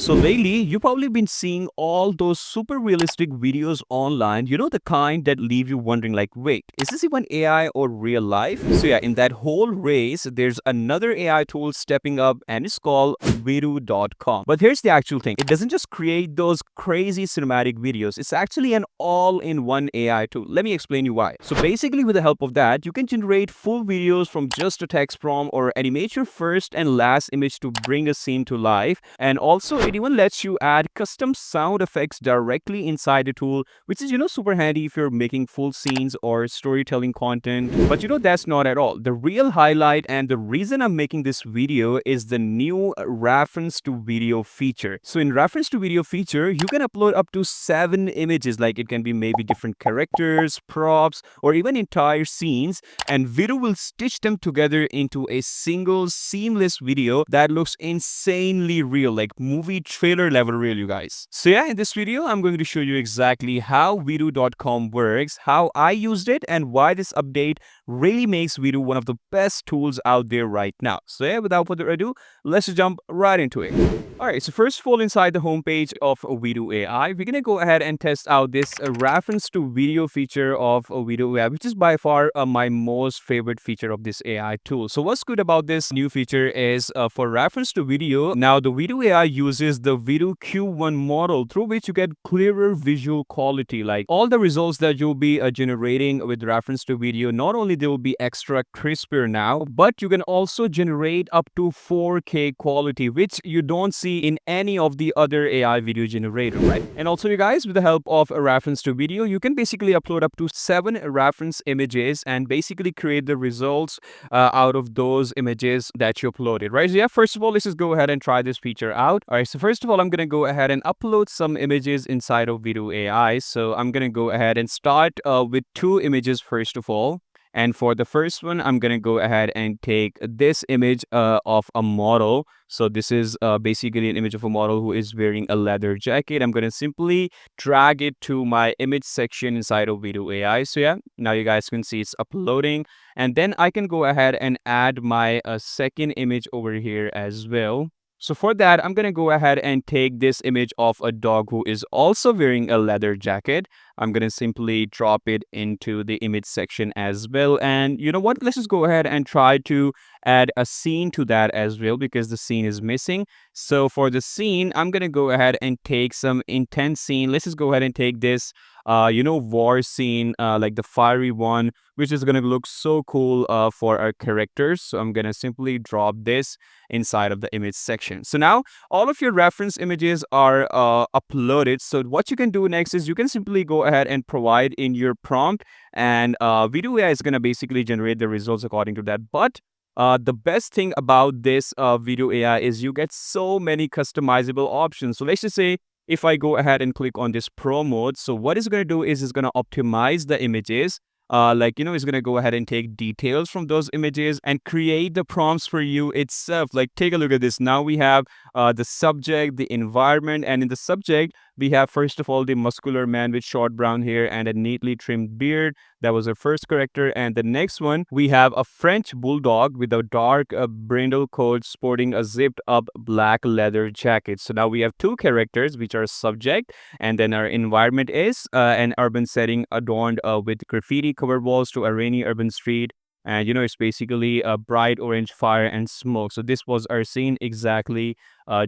So lately, you've probably been seeing all those super realistic videos online, the kind that leave you wondering like, wait, is this even AI or real life? So yeah, in that whole race, there's another AI tool stepping up and it's called Vidu.com. But here's the actual thing. It doesn't just create those crazy cinematic videos. It's actually an all-in-one AI tool. Let me explain you why. So basically, with the help of that, you can generate full videos from just a text prompt or animate your first and last image to bring a scene to life. And also, it even lets you add custom sound effects directly inside the tool, which is, super handy if you're making full scenes or storytelling content. But that's not at all. The real highlight and the reason I'm making this video is the new reference to video feature. So in reference to video feature, you can upload up to 7 images, like it can be maybe different characters, props, or even entire scenes, and Vidu will stitch them together into a single seamless video that looks insanely real, like movie trailer level real, you guys. So yeah, in this video, I'm going to show you exactly how Vidu.com works, how I used it, and why this update really makes Vidu one of the best tools out there right now. So yeah, without further ado, let's jump right into it. Alright, so first of all, inside the homepage of Vidu AI, we're gonna go ahead and test out this reference to video feature of Vidu AI, which is by far my most favorite feature of this AI tool. So what's good about this new feature is for reference to video, now the Vidu AI uses the Vidu Q1 model through which you get clearer visual quality. Like all the results that you'll be generating with reference to video, not only they will be extra crisper now, but you can also generate up to 4K quality, which you don't see in any of the other AI video generator, right? And also, you guys, with the help of a reference to video, you can basically upload up to 7 reference images and basically create the results out of those images that you uploaded, right? So yeah, first of all, let's just go ahead and try this feature out. All right, so first of all, I'm going to go ahead and upload some images inside of Vidu AI. So I'm going to go ahead and start with 2 images first of all. And for the first one, I'm going to go ahead and take this image of a model. So this is basically an image of a model who is wearing a leather jacket. I'm going to simply drag it to my image section inside of Vidu AI. So yeah, now you guys can see it's uploading. And then I can go ahead and add my second image over here as well. So for that, I'm going to go ahead and take this image of a dog who is also wearing a leather jacket. I'm going to simply drop it into the image section as well. And you know what? Let's just go ahead and try to add a scene to that as well because the scene is missing. So for the scene, I'm going to go ahead and take some intense scene. Let's just go ahead and take this war scene, like the fiery one, which is going to look so cool for our characters. So I'm going to simply drop this inside of the image section. So now all of your reference images are uploaded. So what you can do next is you can simply go ahead and provide in your prompt, and Vidu AI is going to basically generate the results according to that. But the best thing about this Vidu AI is you get so many customizable options. So let's just say if I go ahead and click on this pro mode, so what it's going to do is it's going to optimize the images. It's going to go ahead and take details from those images and create the prompts for you itself. Like, take a look at this. Now we have the subject, the environment, and in the subject, we have, first of all, the muscular man with short brown hair and a neatly trimmed beard. That was our first character. And the next one, we have a French bulldog with a dark brindle coat sporting a zipped up black leather jacket. So now we have 2 characters, which are subject, and then our environment is an urban setting adorned with graffiti covered walls to a rainy urban street. And it's basically a bright orange fire and smoke. So this was our scene exactly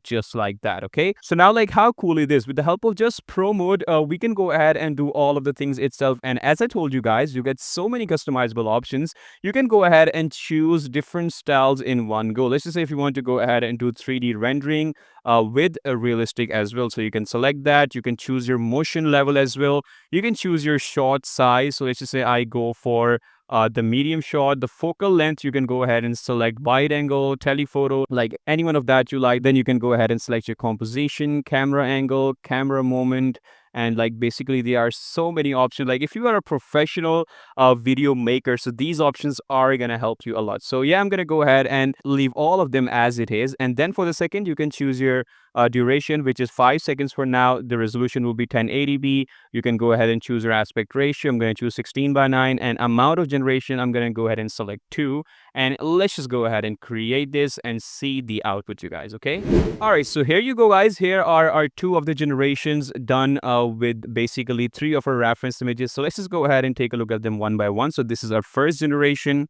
just like that. Okay, so now, like, how cool is this? With the help of just pro mode, we can go ahead and do all of the things itself. And as I told you guys, you get so many customizable options. You can go ahead and choose different styles in one go. Let's just say if you want to go ahead and do 3D rendering with a realistic as well, so you can select that. You can choose your motion level as well. You can choose your shot size. So let's just say I go for the medium shot. The focal length, you can go ahead and select wide angle, telephoto, like any one of that you like. Then you can go ahead and select your composition, camera angle, camera moment, and like basically there are so many options. Like if you are a professional video maker, so these options are gonna help you a lot. So yeah, I'm gonna go ahead and leave all of them as it is. And then for the second, you can choose your duration, which is 5 seconds for now. The resolution will be 1080p. You can go ahead and choose your aspect ratio. I'm going to choose 16:9, and amount of generation, I'm going to go ahead and select 2. And let's just go ahead and create this and see the output, you guys, okay? All right, so here you go, guys. Here are our two of the generations done with basically three of our reference images. So let's just go ahead and take a look at them one by one. So this is our first generation.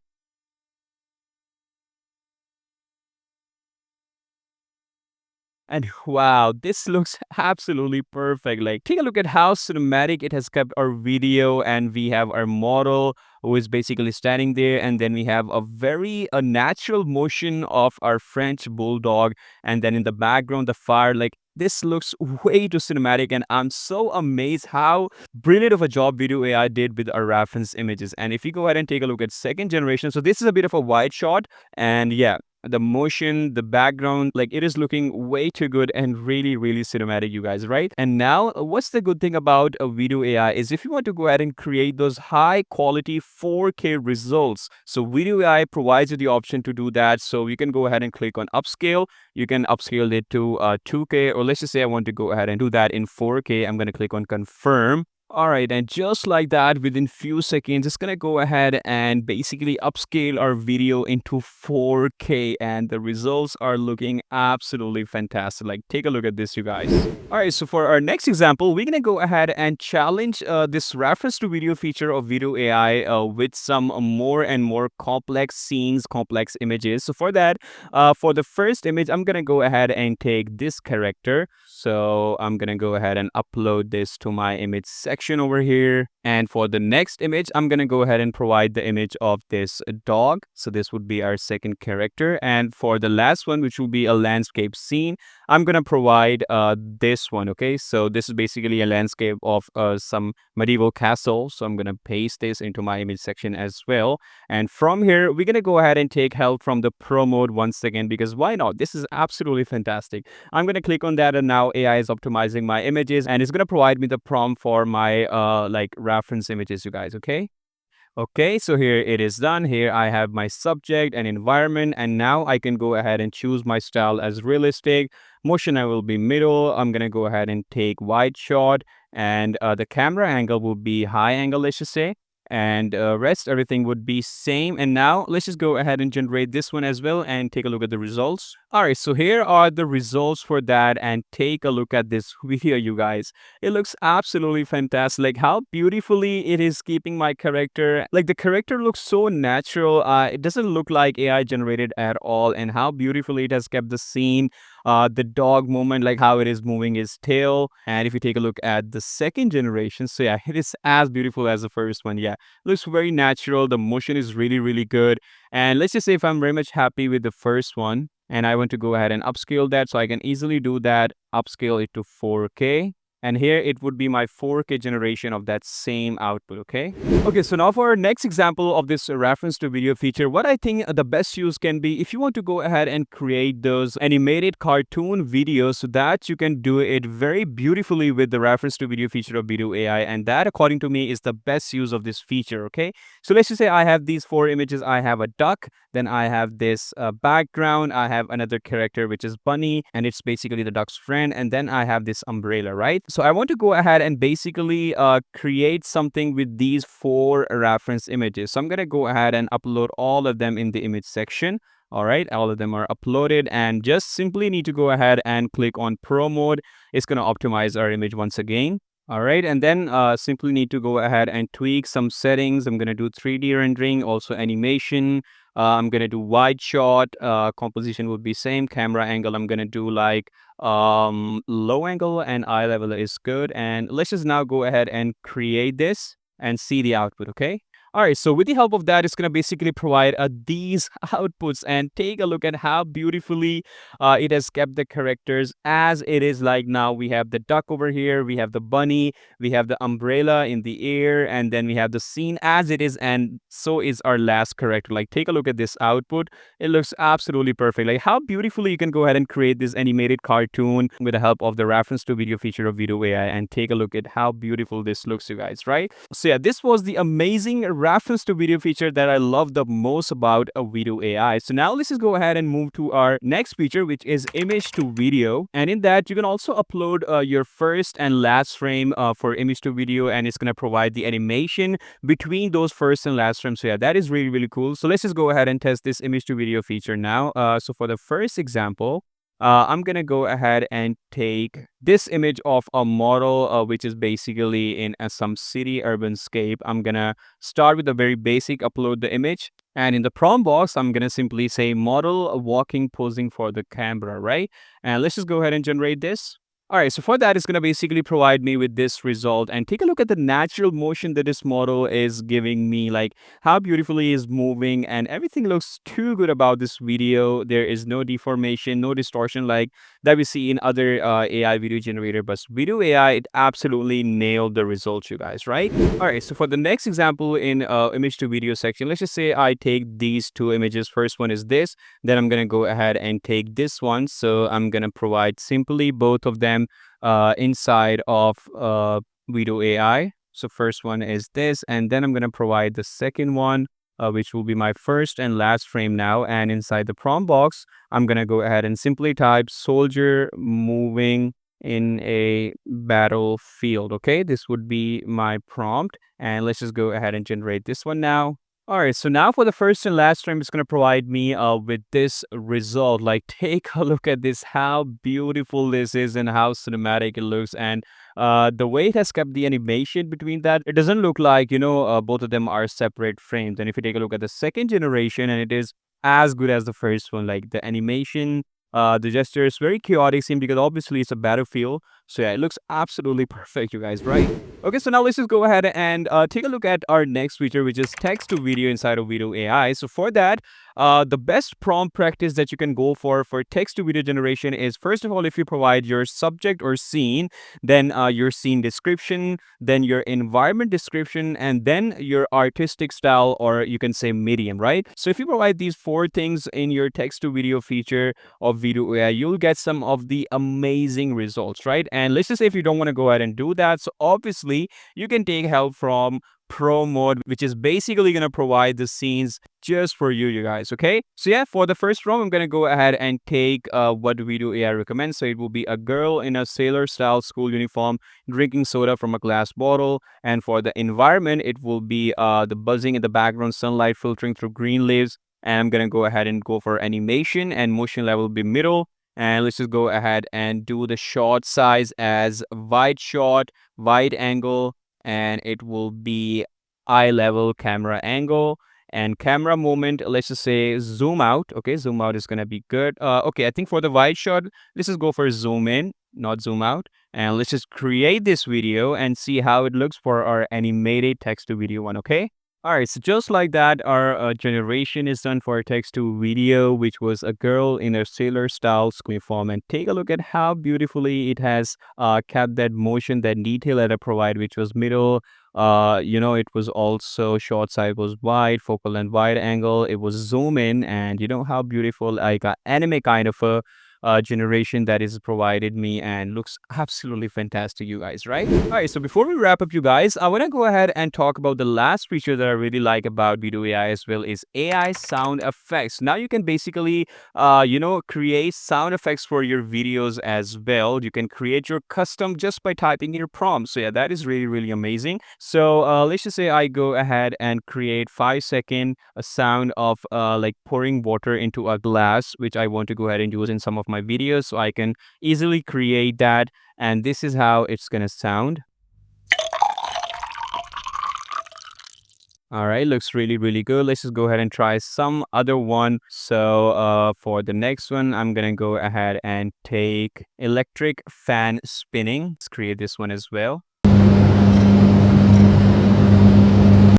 And wow, this looks absolutely perfect. Like, take a look at how cinematic it has kept our video, and we have our model who is basically standing there, and then we have a very natural motion of our French bulldog, and then in the background, the fire. Like, this looks way too cinematic, and I'm so amazed how brilliant of a job Video AI did with our reference images. And if you go ahead and take a look at second generation, so this is a bit of a wide shot, and yeah, the motion, the background, like it is looking way too good and really, really cinematic, you guys, right? And now, what's the good thing about a Video AI is if you want to go ahead and create those high quality 4K results, so Video AI provides you the option to do that. So you can go ahead and click on upscale. You can upscale it to 2K, or let's just say I want to go ahead and do that in 4K. I'm going to click on confirm. All right, and just like that, within few seconds, it's gonna go ahead and basically upscale our video into 4K, and the results are looking absolutely fantastic. Like, take a look at this, you guys. All right, so for our next example, we're gonna go ahead and challenge this reference to video feature of Video AI with some more and more complex scenes, complex images. So for that, for the first image, I'm gonna go ahead and take this character. So I'm gonna go ahead and upload this to my image section over here. And for the next image, I'm gonna go ahead and provide the image of this dog. So this would be our second character. And for the last one, which will be a landscape scene, I'm gonna provide this one, okay? So this is basically a landscape of some medieval castle. So I'm gonna paste this into my image section as well. And from here, we're gonna go ahead and take help from the Pro mode once again, because why not? This is absolutely fantastic. I'm gonna click on that, and now AI is optimizing my images, and it's gonna provide me the prompt for my like reference images, you guys, okay? Okay, so here it is done. Here I have my subject and environment, and now I can go ahead and choose my style as realistic. Motion I will be middle. I'm gonna go ahead and take wide shot, and the camera angle will be high angle, let's just say. And rest everything would be same. And now let's just go ahead and generate this one as well and take a look at the results. All right, so here are the results for that, and take a look at this video, you guys. It looks absolutely fantastic. Like, how beautifully it is keeping my character. Like, the character looks so natural. It doesn't look like AI generated at all, and how beautifully it has kept the scene. The dog movement, like how it is moving his tail. And if you take a look at the second generation, so yeah, it is as beautiful as the first one. Yeah, looks very natural. The motion is really, really good. And let's just say if I'm very much happy with the first one, and I want to go ahead and upscale that, so I can easily do that, upscale it to 4K. And here it would be my 4K generation of that same output, okay? Okay, so now for our next example of this reference to video feature, what I think the best use can be if you want to go ahead and create those animated cartoon videos, so that you can do it very beautifully with the reference to video feature of Vidu AI. And that, according to me, is the best use of this feature, okay? So let's just say I have these four images. I have a duck, then I have this background, I have another character, which is Bunny, and it's basically the duck's friend, and then I have this umbrella, right? So I want to go ahead and basically create something with these four reference images. So I'm going to go ahead and upload all of them in the image section. All right, all of them are uploaded, and just simply need to go ahead and click on Pro mode. It's going to optimize our image once again. All right, and then simply need to go ahead and tweak some settings. I'm going to do 3D rendering, also animation. I'm going to do wide shot. Composition would be same. Camera angle, I'm going to do like low angle, and eye level is good. And let's just now go ahead and create this and see the output, okay? All right, so with the help of that, it's going to basically provide these outputs, and take a look at how beautifully it has kept the characters as it is. Like, now we have the duck over here, we have the bunny, we have the umbrella in the air, and then we have the scene as it is, and so is our last character. Like, take a look at this output. It looks absolutely perfect. Like, how beautifully you can go ahead and create this animated cartoon with the help of the reference to video feature of Vidu AI, and take a look at how beautiful this looks, you guys, right? So yeah, this was the amazing reference to video feature that I love the most about a Vidu AI. So now let's just go ahead and move to our next feature, which is image to video. And in that, you can also upload your first and last frame for image to video, and it's going to provide the animation between those first and last frames. So yeah, that is really, really cool. So let's just go ahead and test this image to video feature now. So for the first example, I'm gonna go ahead and take this image of a model, which is basically in some city urban scape. I'm gonna start with a very basic, upload the image. And in the prompt box, I'm gonna simply say model walking, posing for the camera, right? And let's just go ahead and generate this. All right, so for that, it's going to basically provide me with this result, and take a look at the natural motion that this model is giving me, like how beautifully is moving, and everything looks too good about this video. There is no deformation, no distortion like that we see in other AI video generator, but Vidu AI, it absolutely nailed the results, you guys, right? All right, so for the next example in image to video section, let's just say I take these two images. First one is this, then I'm going to go ahead and take this one. So I'm going to provide simply both of them inside of Vidu AI. So first one is this, and then I'm going to provide the second one, which will be my first and last frame now. And inside the prompt box, I'm going to go ahead and simply type soldier moving in a battlefield. Okay, this would be my prompt. And let's just go ahead and generate this one now. All right, so now for the first and last frame, it's going to provide me with this result. Like, take a look at this, how beautiful this is and how cinematic it looks. And the way it has kept the animation between that, it doesn't look like, both of them are separate frames. And if you take a look at the second generation, and it is as good as the first one, like the animation, the gesture is very chaotic scene because obviously it's a battlefield. So yeah, it looks absolutely perfect, you guys, right? Okay, so now let's just go ahead and take a look at our next feature, which is text to video inside of Vidu AI. So for that, the best prompt practice that you can go for text to video generation is, first of all, if you provide your subject or scene, then your scene description, then your environment description, and then your artistic style, or you can say medium, right? So if you provide these four things in your text to video feature of Vidu AI, you'll get some of the amazing results, right? And let's just say if you don't want to go ahead and do that, so obviously you can take help from Pro mode, which is basically going to provide the scenes just for you guys. Okay, so yeah, for the first row, I'm going to go ahead and take what Vidu AI recommends. So it will be a girl in a sailor style school uniform drinking soda from a glass bottle. And for the environment, it will be the buzzing in the background, sunlight filtering through green leaves. And I'm going to go ahead and go for animation, and motion level will be middle. And let's just go ahead and do the shot size as wide shot, wide angle, and it will be eye level camera angle. And camera movement, let's just say zoom out. Okay, zoom out is gonna be good. Okay, I think for the wide shot, let's just go for zoom in, not zoom out. And let's just create this video and see how it looks for our animated text to video one. Okay. All right, so just like that, our generation is done for text to video, which was a girl in a sailor style school uniform. And take a look at how beautifully it has kept that motion, that detail that I provide, which was middle. It was also short side was wide, focal and wide angle. It was zoom in, and how beautiful, like anime kind of a generation that is provided me, and looks absolutely fantastic, you guys, right? All right, so before we wrap up, you guys, I want to go ahead and talk about the last feature that I really like about Vidu AI as well, is AI sound effects. Now you can basically create sound effects for your videos as well. You can create your custom just by typing your prompt. So yeah, that is really, really amazing. So let's just say I go ahead and create 5-second a sound of like pouring water into a glass, which I want to go ahead and use in some of my videos. So I can easily create that, and this is how it's gonna sound. All right, looks really, really good. Let's just go ahead and try some other one. So for the next one, I'm gonna go ahead and take electric fan spinning. Let's create this one as well.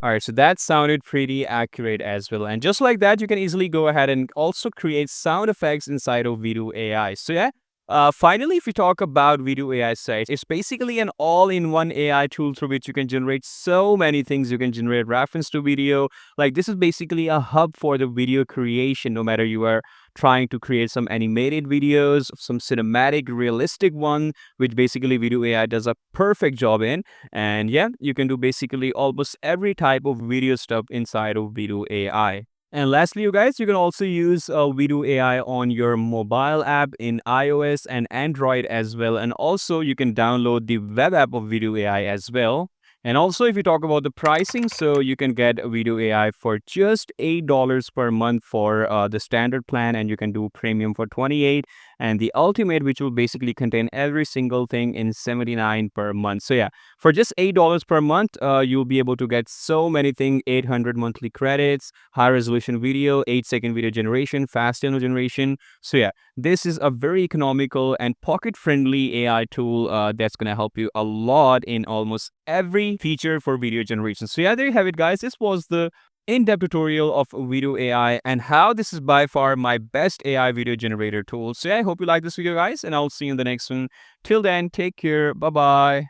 All right, so that sounded pretty accurate as well. And just like that, you can easily go ahead and also create sound effects inside of Vidu AI. So yeah, Finally, if we talk about Vidu AI sites, it's basically an all-in-one AI tool through which you can generate so many things. You can generate reference to video. Like this is basically a hub for the video creation, no matter you are trying to create some animated videos, some cinematic, realistic one, which basically Vidu AI does a perfect job in. And yeah, you can do basically almost every type of video stuff inside of Vidu AI. And lastly, you guys, you can also use Vidu AI on your mobile app in iOS and Android as well. And also, you can download the web app of Vidu AI as well. And also, if you talk about the pricing, so you can get Vidu AI for just $8 per month for the standard plan, and you can do premium for 28, and the ultimate, which will basically contain every single thing in 79 per month. So yeah, for just $8 per month, you'll be able to get so many things: 800 monthly credits, high resolution video, 8-second video generation, fast channel generation. So yeah, this is a very economical and pocket friendly AI tool that's going to help you a lot in almost every feature for video generation. So yeah, there you have it, guys. This was the in-depth tutorial of Vidu AI and how this is by far my best AI video generator tool. So yeah, I hope you like this video, guys, and I'll see you in the next one. Till then, take care. Bye bye.